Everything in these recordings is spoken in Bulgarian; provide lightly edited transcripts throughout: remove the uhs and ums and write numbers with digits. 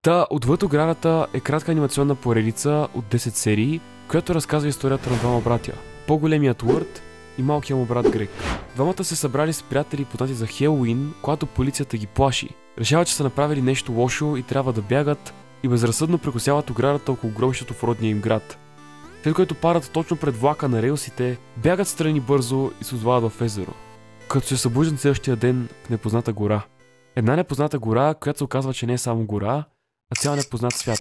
Та, Отвъд оградата е кратка анимационна поредица от 10 серии, която разказва историята на двама братя. По-големият Уърт и малкият му брат Грег. Двамата се събрали с приятели познати за Хелоуин, когато полицията ги плаши. Решават, че са направили нещо лошо и трябва да бягат и безразсъдно прекосяват оградата около гробището в родния им град. След което падат точно пред влака на релсите, бягат страни бързо и се озовават в езеро. Като се събуждат следващия ден в непозната гора. Една непозната гора, която се оказва, че не е само гора, а цял непознат свят,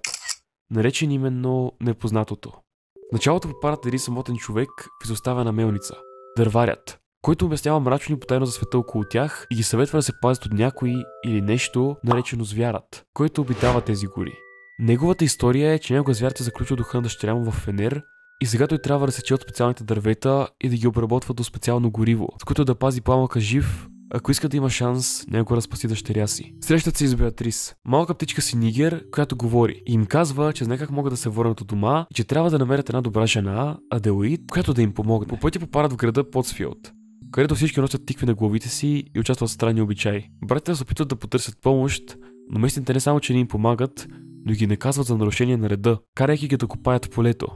наречен именно Непознатото. В началото попадат един самотен човек в изоставена мелница, дърварят, който обяснява мрачно и потайно за света около тях и ги съветва да се пазят от някой или нещо, наречено звярат, който обитава тези гори. Неговата история е, че някога звярат е заключил духа на дъщеря му в фенер и сега той трябва да сече от специалните дървета и да ги обработва до специално гориво, с което да пази пламъка жив, ако иска да има шанс някой да спаси дъщеря си. Срещат се с Беатрис, малка птичка си Нигер, която говори и им казва, че знае как могат да се върнат от дома и че трябва да намерят една добра жена, Аделаид, която да им помогне. По пътя попадат в града Потсфилд, където всички носят тикви на главите си и участват в странни обичаи. Братите се опитват да потърсят помощ, но местните не само, че не им помагат, но и ги наказват за нарушение на реда, карайки ги да копаят в полето.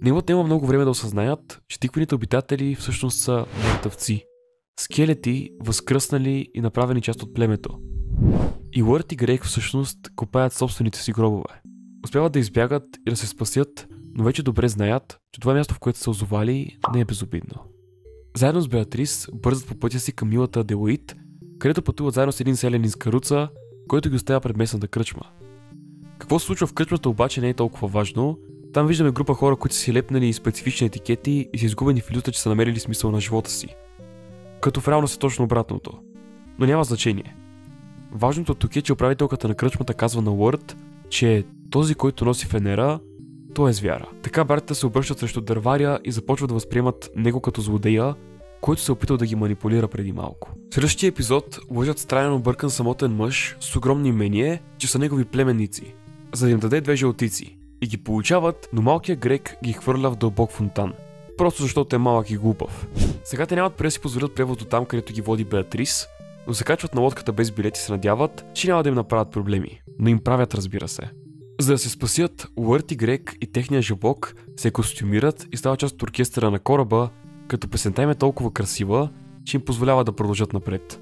Не имат много време да осъзнаят, че тиквените обитатели всъщност са мъртъвци. Скелети, възкръснали и направени част от племето. И Уърт и Грег всъщност копаят собствените си гробове. Успяват да избягат и да се спасят, но вече добре знаят, че това място, в което са озовали, не е безобидно. Заедно с Беатрис бързат по пътя си към милата Аделаид, където пътуват заедно с един селянин с каруца, който ги оставя пред местната кръчма. Какво се случва в кръчмата обаче не е толкова важно. Там виждаме група хора, които са си лепнали специфични етикети и са изгубени в илюзията, че са намерили смисъл на живота си. Като в реалност е точно обратното. Но няма значение. Важното тук е, че управителката на кръчмата казва на Уърт, че този, който носи фенера, той е звяра. Така братята се обръщат срещу дърваря и започват да възприемат него като злодея, който се опитал да ги манипулира преди малко. В следващия епизод лъжат странно объркан самотен мъж с огромно имение, че са негови племенници, за да им даде 2 жълтици. И ги получават, но малкият Грег ги хвърля в дълбок фонтан. Просто защото е малък и глупав. Сега те нямат преди да си позволят превоз до там, където ги води Беатрис, но се качват на лодката без билети и се надяват, че няма да им направят проблеми. Но им правят, разбира се. За да се спасят, Уърт и Грег и техния жабок се костюмират и стават част от оркестъра на кораба, като песента им е толкова красива, че им позволява да продължат напред.